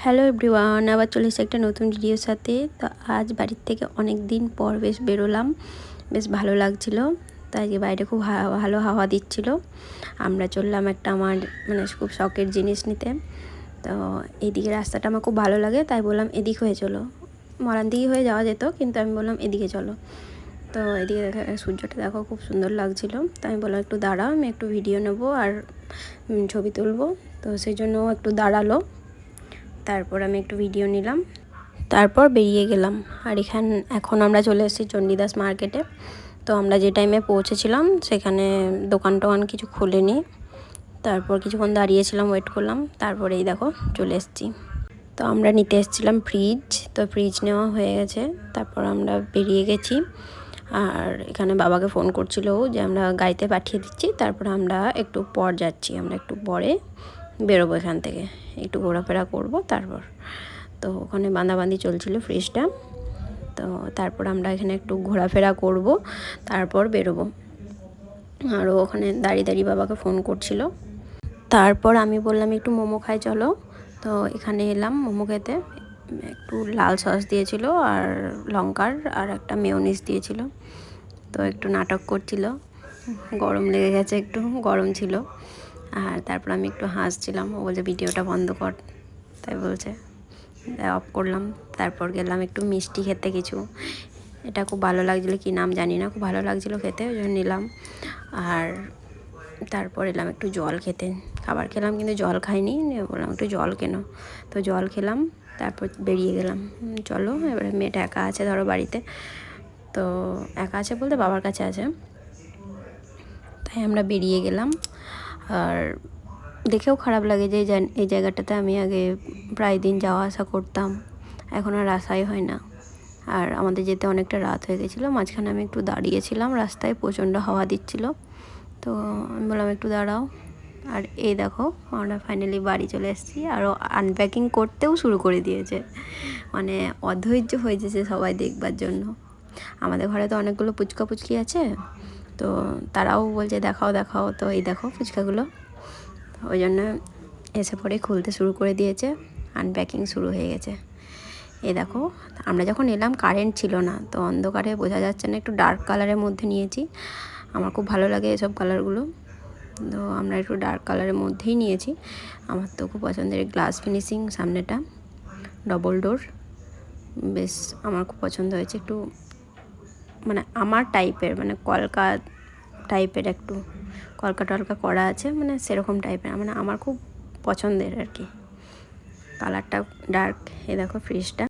Hello everyone, আবার চলে এসেছি একটা নতুন ভিডিওর সাথে। তো আজ বাড়ির থেকে অনেক দিন পর বেশ বেরোলাম, বেশ ভালো লাগছিল। তাই যে বাইরে খুব ভালো হাওয়া দিচ্ছিল। আমরা চললাম একটা আমার খুব শখের জিনিস নিতে। তো এইদিকে রাস্তাটা আমার খুব ভালো লাগে, তাই বললাম এদিক হয়ে চলো। মরান দিকে হয়ে যাওয়া যেত, কিন্তু আমি বললাম এদিকে চলো। তো এদিকে সূর্যটা দেখো খুব সুন্দর লাগছিল। তো আমি বললাম একটু দাঁড়াও, আমি একটু ভিডিও নেব আর ছবি তুলবো। তো সেই জন্য একটু দাঁড়ালো, তারপর আমি একটু ভিডিও নিলাম, তারপর বেরিয়ে গেলাম। আর এখন আমরা চলে এসেছি চণ্ডীদাস মার্কেটে। তো আমরা যে টাইমে পৌঁছেছিলাম সেখানে দোকান টোকান কিছু খোলেনি। তারপর কিছুক্ষণ দাঁড়িয়েছিলাম, ওয়েট করলাম, তারপরে এই দেখো চলে এসেছি। তো আমরা নিতে এসেছিলাম ফ্রিজ, তো ফ্রিজ নেওয়া হয়ে গেছে। তারপর আমরা বেরিয়ে গেছি। আর এখানে বাবাকে ফোন করছিল যে আমরা গাড়িতে পাঠিয়ে দিচ্ছি, তারপর আমরা একটু পর যাচ্ছি, আমরা একটু পরে বেরোবো এখান থেকে, একটু ঘোরাফেরা করব। তারপর তো ওখানে বাঁধাবাঁধি চলছিল ফ্রিজটা। তো তারপর আমরা এখানে একটু ঘোরাফেরা করব, তারপর বেরোবো। আরও ওখানে দাঁড়িয়ে দাঁড়িয়ে বাবাকে ফোন করছিল। তারপর আমি বললাম একটু মোমো খাই চলো। তো এখানে এলাম মোমো খেতে। একটু লাল সস দিয়েছিল আর লঙ্কার, আর একটা মেয়োনিজ দিয়েছিল। তো একটু নাটক করছিল, গরম লেগে গেছে, একটু গরম ছিল। আর তারপর আমি একটু হাসছিলাম, ও বলছে ভিডিওটা বন্ধ কর, তাই বলছে, অফ করলাম। তারপর গেলাম একটু মিষ্টি খেতে কিছু। এটা খুব ভালো লাগছিলো, কি নাম জানি না, খুব ভালো লাগছিলো খেতে, ওই জন্য নিলাম। আর তারপর এলাম একটু জল খেতে। খাবার খেলাম কিন্তু জল খাইনি, বললাম একটু জল কেনো। তো জল খেলাম, তারপর বেরিয়ে গেলাম। চলো, এবারে মেয়েটা একা আছে ধরো বাড়িতে। তো একা আছে বলতে বাবার কাছে আছে, তাই আমরা বেরিয়ে গেলাম। আর দেখেও খারাপ লাগে যে এই জায়গাটাতে আমি আগে প্রায় দিন যাওয়া আসা করতাম, এখন আর আসাই হয় না। আর আমাদের যেতে অনেকটা রাত হয়ে গেছিলো। মাঝখানে আমি একটু দাঁড়িয়েছিলাম রাস্তায়, প্রচণ্ড হাওয়া দিচ্ছিলো। তো আমি বললাম একটু দাঁড়াও। আর এই দেখো আমরা ফাইনালি বাড়ি চলে এসেছি। আরও আনপ্যাকিং করতেও শুরু করে দিয়েছে, মানে অধৈর্য হয়ে যেছে সবাই দেখবার জন্য। আমাদের ঘরে তো অনেকগুলো পুচকা পুচকি আছে, তো তারাও বলছে দেখাও দেখাও। তো এই দেখো ফুচকাগুলো, ওই জন্য এসে পরে খুলতে শুরু করে দিয়েছে, আনপ্যাকিং শুরু হয়ে গেছে। এই দেখো, আমরা যখন এলাম কারেন্ট ছিল না, তো অন্ধকারে বোঝা যাচ্ছে না, একটু ডার্ক কালারের মধ্যে নিয়েছি। আমার খুব ভালো লাগে এসব কালারগুলো, তো আমরা একটু ডার্ক কালারের মধ্যেই নিয়েছি। আমার তো খুব পছন্দের গ্লাস ফিনিশিং, সামনেটা ডবল ডোর, বেশ আমার খুব পছন্দ হয়েছে। একটু আমার টাইপের, কলকা টাইপের, একটু কলকা টলকা করা আছে, সেরকম টাইপের, আমার খুব পছন্দের আর কি। কালারটা ডার্ক। এই দেখো ফ্রিজটা।